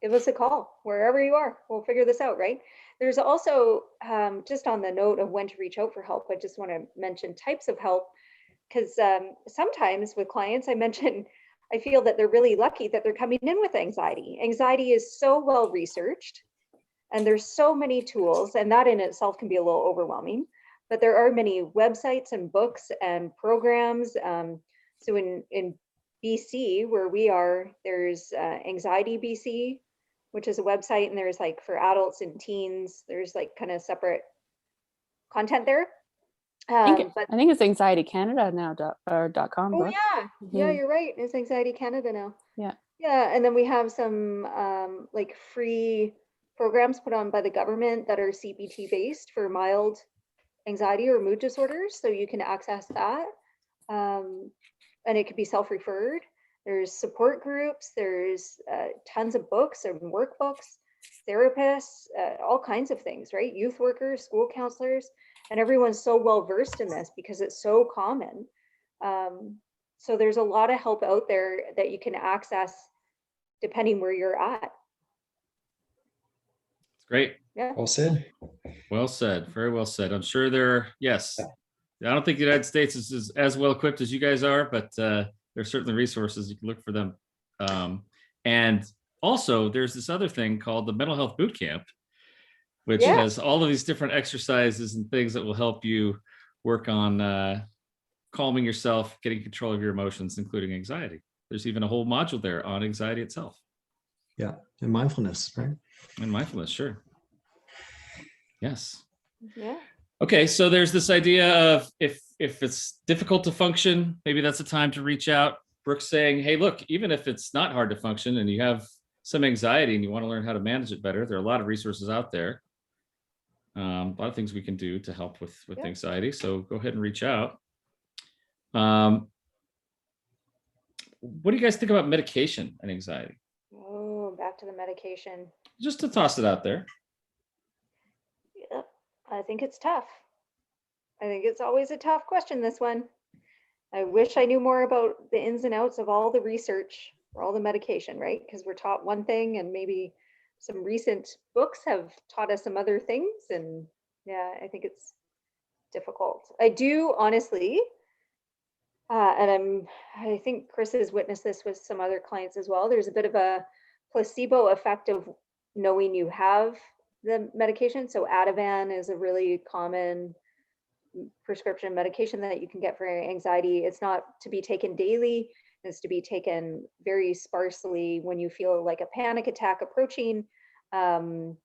give us a call wherever you are. We'll figure this out, right? There's also, just on the note of when to reach out for help, I just want to mention types of help, because sometimes with clients, I feel that they're really lucky that they're coming in with anxiety. Anxiety is so well researched, and there's so many tools, and that in itself can be a little overwhelming. But there are many websites and books and programs. So in BC, where we are, there's Anxiety BC, which is a website, and there's like for adults and teens, there's like kind of separate content there. But
I think it's Anxiety Canada now .com.
oh
Brooke.
yeah, you're right. It's Anxiety Canada now.
Yeah.
Yeah, and then we have some like free programs put on by the government that are CBT based for mild anxiety or mood disorders, so you can access that. And it could be self-referred. There's support groups, there's tons of books and workbooks, therapists, all kinds of things, right? Youth workers, school counselors, and everyone's so well versed in this because it's so common. So there's a lot of help out there that you can access depending where you're at.
It's great.
Yeah.
Well said.
Well said. Very well said. I'm sure yes. I don't think the United States is as well equipped as you guys are, but there's certainly resources. You can look for them. And also there's this other thing called the Mental Health Boot Camp, which has all of these different exercises and things that will help you work on calming yourself, getting control of your emotions, including anxiety. There's even a whole module there on anxiety itself.
Yeah, and mindfulness, right?
And mindfulness, sure. Yes.
Yeah.
Okay, so there's this idea of if it's difficult to function, maybe that's a time to reach out. Brooke's saying, hey, look, even if it's not hard to function and you have some anxiety and you want to learn how to manage it better, there are a lot of resources out there. A lot of things we can do to help with anxiety. So go ahead and reach out. What do you guys think about medication and anxiety?
Oh, back to the medication.
Just to toss it out there.
Yep. I think it's tough. I think it's always a tough question, this one. I wish I knew more about the ins and outs of all the research or all the medication, right? Because we're taught one thing and maybe some recent books have taught us some other things. And yeah, I think it's difficult. I do honestly, and I think Chris has witnessed this with some other clients as well. There's a bit of a placebo effect of knowing you have the medication. So Ativan is a really common prescription medication that you can get for anxiety. It's not to be taken daily. It's to be taken very sparsely when you feel like a panic attack approaching. And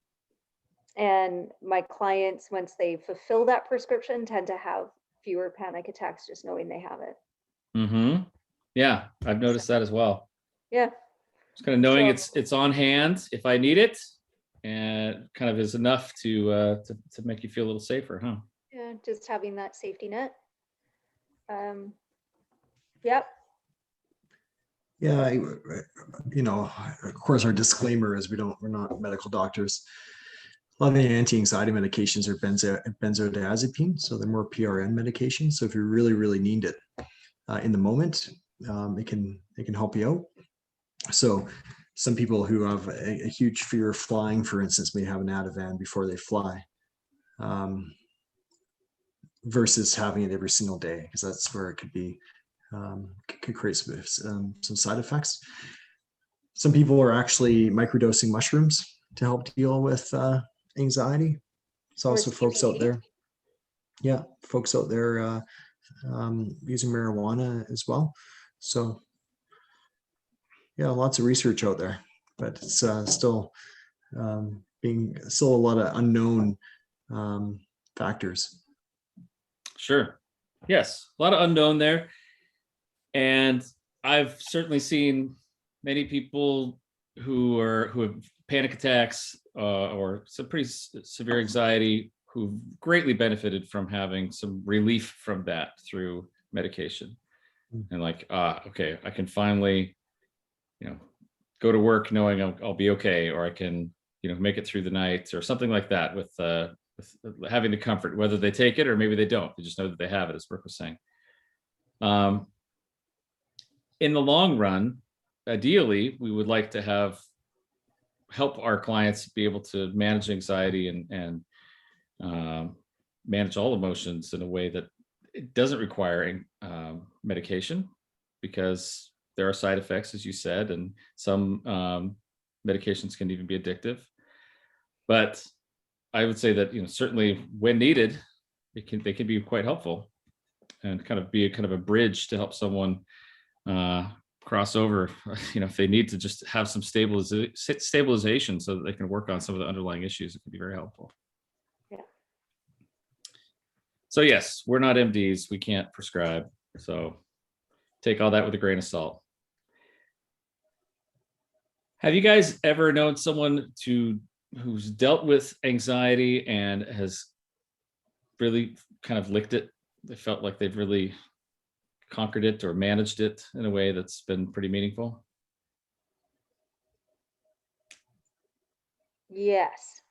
my clients, once they fulfill that prescription, tend to have fewer panic attacks just knowing they have it.
Mm-hmm. Yeah, I've noticed that as well.
Yeah.
Just kind of knowing it's on hand if I need it, and kind of is enough to make you feel a little safer, huh?
Yeah, just having that safety net. Yep.
Yeah, of course, our disclaimer is we're not medical doctors. A lot of the anti-anxiety medications are benzodiazepine, so they're more PRN medications. So if you really, really need it in the moment, it can help you out. So some people who have a huge fear of flying, for instance, may have an Ativan before they fly, versus having it every single day, because that's where it could be could create some side effects. Some people are actually microdosing mushrooms to help deal with anxiety. There's also folks out there, using marijuana as well. So yeah, lots of research out there, but it's still a lot of unknown factors.
Sure. Yes, a lot of unknown there. And I've certainly seen many people who have panic attacks or some pretty severe anxiety who've greatly benefited from having some relief from that through medication. And like, okay, I can finally, go to work knowing I'll be okay, or I can, make it through the night or something like that with having the comfort, whether they take it or maybe they don't. They just know that they have it, as Brooke was saying. In the long run, ideally, we would like to have help our clients be able to manage anxiety and manage all emotions in a way that it doesn't require medication, because there are side effects, as you said, and some medications can even be addictive. But I would say that, certainly when needed, they can be quite helpful and kind of be a bridge to help someone cross over, if they need to just have some stabilization so that they can work on some of the underlying issues. It can be very helpful.
Yeah.
So yes, we're not MDs. We can't prescribe. So take all that with a grain of salt. Have you guys ever known someone who's dealt with anxiety and has really kind of licked it? They felt like they've really conquered it or managed it in a way that's been pretty meaningful?
Yes.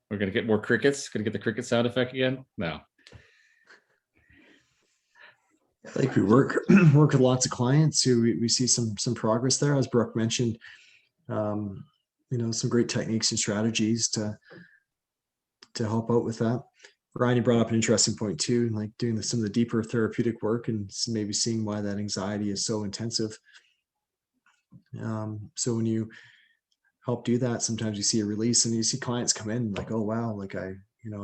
We're going to get more crickets. Going to get the cricket sound effect again? No.
Like we work with lots of clients who we see some progress there, as Brooke mentioned. Some great techniques and strategies to help out with that. Ryan, you brought up an interesting point too, like doing some of the deeper therapeutic work and maybe seeing why that anxiety is so intensive. So when you help do that, sometimes you see a release and you see clients come in like, oh wow, like I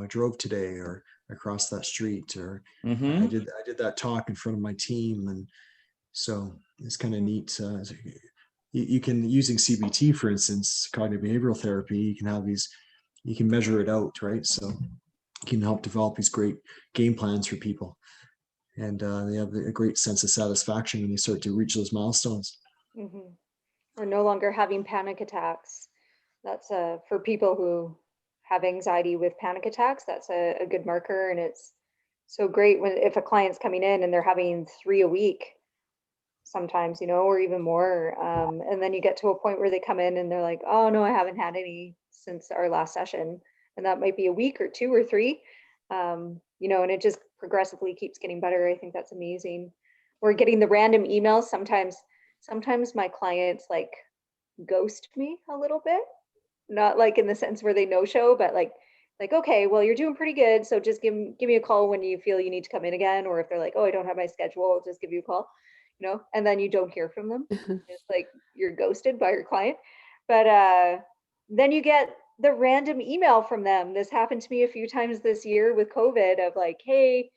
drove today, or I crossed that street, or I did that talk in front of my team. And so it's kind of neat. You can, using CBT, for instance, cognitive behavioral therapy, you can measure it out, right? So you can help develop these great game plans for people. And they have a great sense of satisfaction when they start to reach those milestones.
Mm-hmm. Or no longer having panic attacks. That's for people who have anxiety with panic attacks, that's a good marker. And it's so great if a client's coming in and they're having 3 a week sometimes, or even more. And then you get to a point where they come in and they're like, oh no, I haven't had any since our last session. And that might be a week or 2 or 3, and it just progressively keeps getting better. I think that's amazing. We're getting the random emails. Sometimes my clients like ghost me a little bit, not like in the sense where they no show, but like, okay, well, you're doing pretty good. So just give me a call when you feel you need to come in again. Or if they're like, oh, I don't have my schedule, I'll just give you a call, and then you don't hear from them. It's like you're ghosted by your client. But then you get the random email from them. This happened to me a few times this year with COVID of like, hey,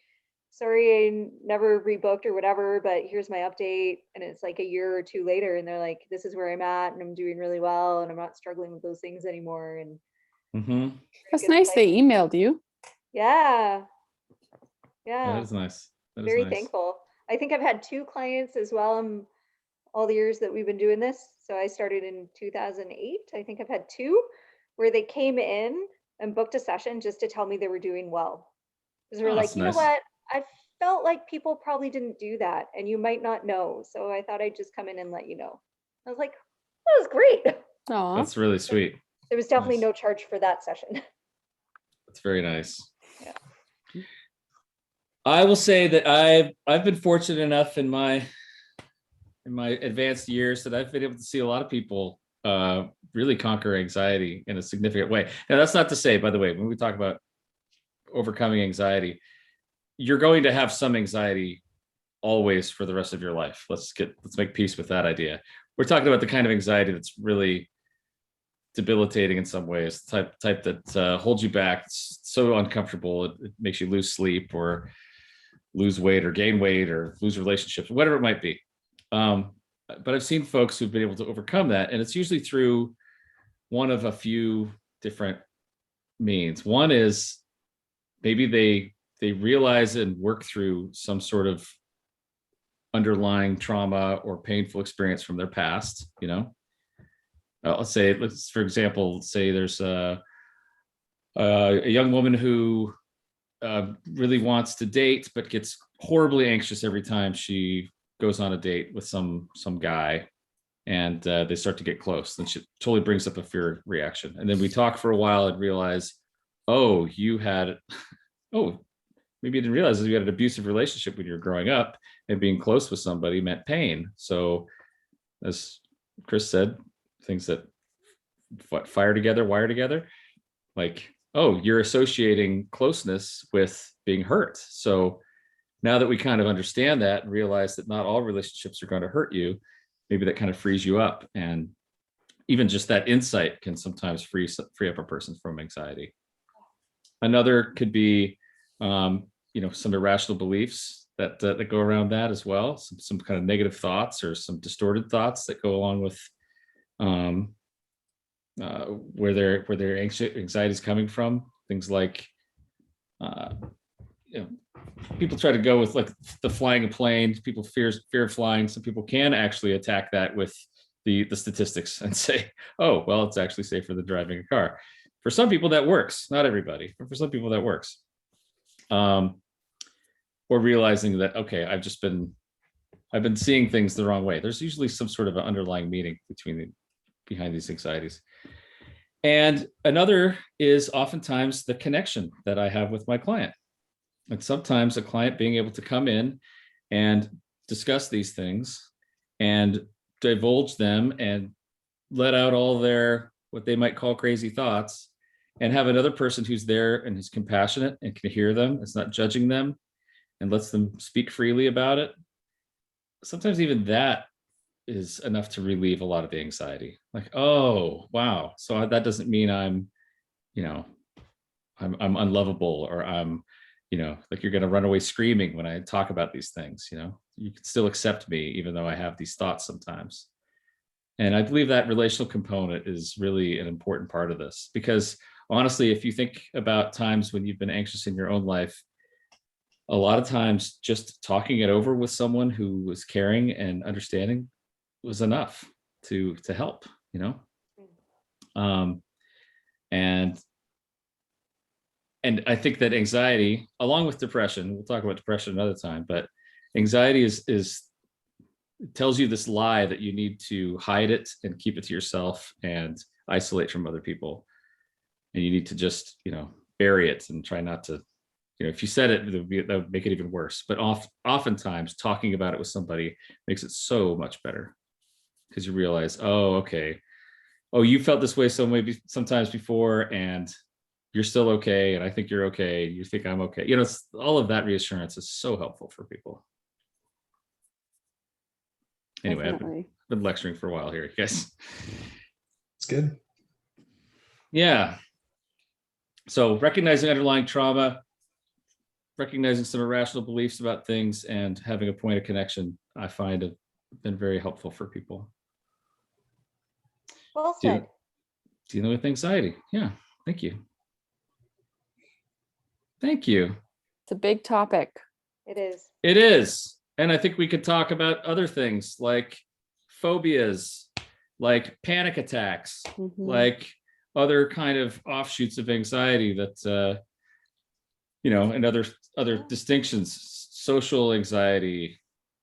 sorry, I never rebooked or whatever, but here's my update. And it's like a year or 2 later and they're like, this is where I'm at and I'm doing really well and I'm not struggling with those things anymore. And
that's nice. They emailed you.
Yeah.
That is nice. That is
very
nice.
thankful. I think I've had 2 clients as well in all the years that we've been doing this. So I started in 2008. I think I've had 2 where they came in and booked a session just to tell me they were doing well. Because we're like, you know what? I felt like people probably didn't do that and you might not know. So I thought I'd just come in and let you know. I was like, that was great.
Oh,
that's really sweet.
There was definitely no charge for that session.
That's very nice.
Yeah.
I will say that I've been fortunate enough in my advanced years that I've been able to see a lot of people really conquer anxiety in a significant way. Now, that's not to say, by the way, when we talk about overcoming anxiety, you're going to have some anxiety always for the rest of your life. Let's make peace with that idea. We're talking about the kind of anxiety that's really debilitating in some ways, the type that holds you back. It's so uncomfortable. It makes you lose sleep or lose weight or gain weight or lose relationships, whatever it might be. But I've seen folks who've been able to overcome that. And it's usually through one of a few different means. One is maybe they realize and work through some sort of underlying trauma or painful experience from their past, let's for example, say there's a young woman who really wants to date, but gets horribly anxious every time she goes on a date with some guy, and they start to get close. Then she totally brings up a fear reaction. And then we talk for a while and realize, oh, maybe you didn't realize you had an abusive relationship when you were growing up, and being close with somebody meant pain. So as Chris said, things that fire together, wire together. Like, oh, you're associating closeness with being hurt. So now that we kind of understand that and realize that not all relationships are going to hurt you, maybe that kind of frees you up. And even just that insight can sometimes free up a person from anxiety. Another could be, some irrational beliefs that go around that as well. Some kind of negative thoughts or some distorted thoughts that go along with where their anxiety is coming from. Things like, people try to go with like the flying a plane. People fear of flying. Some people can actually attack that with the statistics and say, oh, well, it's actually safer than driving a car. For some people that works, not everybody, but for some people that works. Or realizing that, okay, I've been seeing things the wrong way. There's usually some sort of an underlying meaning behind these anxieties. And another is oftentimes the connection that I have with my client. And sometimes a client being able to come in and discuss these things and divulge them and let out all their, what they might call crazy thoughts, and have another person who's there and is compassionate and can hear them. It's not judging them and lets them speak freely about it. Sometimes even that is enough to relieve a lot of the anxiety. Like, oh, wow. So that doesn't mean I'm unlovable, or I'm, like you're going to run away screaming when I talk about these things. You can still accept me even though I have these thoughts sometimes. And I believe that relational component is really an important part of this, because honestly, if you think about times when you've been anxious in your own life, a lot of times just talking it over with someone who was caring and understanding was enough to help, and I think that anxiety, along with depression, we'll talk about depression another time, but anxiety is tells you this lie that you need to hide it and keep it to yourself and isolate from other people. And you need to just, bury it and try not to, if you said it, that would make it even worse. But oftentimes talking about it with somebody makes it so much better, because you realize, oh, okay. Oh, you felt this way sometimes before, and you're still okay. And I think you're okay. You think I'm okay. All of that reassurance is so helpful for people. Anyway, I've been lecturing for a while here, you guys.
It's good.
Yeah. So recognizing underlying trauma, recognizing some irrational beliefs about things, and having a point of connection, I find have been very helpful for people.
Well said.
Dealing with anxiety. Yeah. Thank you. Thank you.
It's a big topic.
It is.
It is. And I think we could talk about other things like phobias, like panic attacks, like other kind of offshoots of anxiety that, and other distinctions, social anxiety.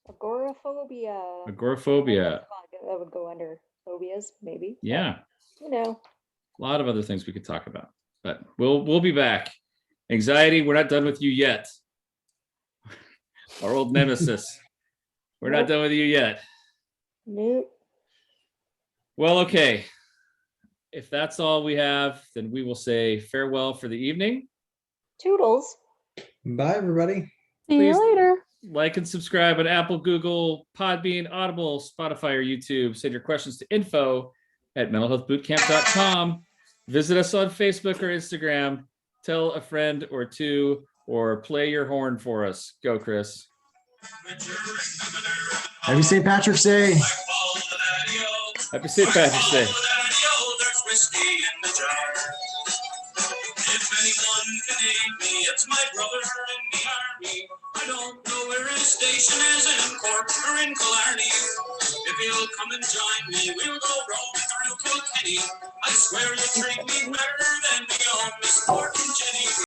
Agoraphobia. That would go under phobias, maybe.
Yeah.
But,
a lot of other things we could talk about, but we'll be back. Anxiety, we're not done with you yet. Our old nemesis. We're not done with you yet.
Nope.
Well, okay. If that's all we have, then we will say farewell for the evening.
Toodles.
Bye, everybody.
See you later.
Like and subscribe on Apple, Google, Podbean, Audible, Spotify, or YouTube. Send your questions to info@mentalhealthbootcamp.com. Visit us on Facebook or Instagram. Tell a friend or two, or play your horn for us. Go, Chris.
Happy St. Patrick's Day.
Happy St. Patrick's Day.
If anyone can aid me, it's my brother in the army. I don't know where his station is, in Cork or in Killarney. If he'll come and join me, we'll go roaming through Kilkenny. I swear you treat me better than the old Miss Cork.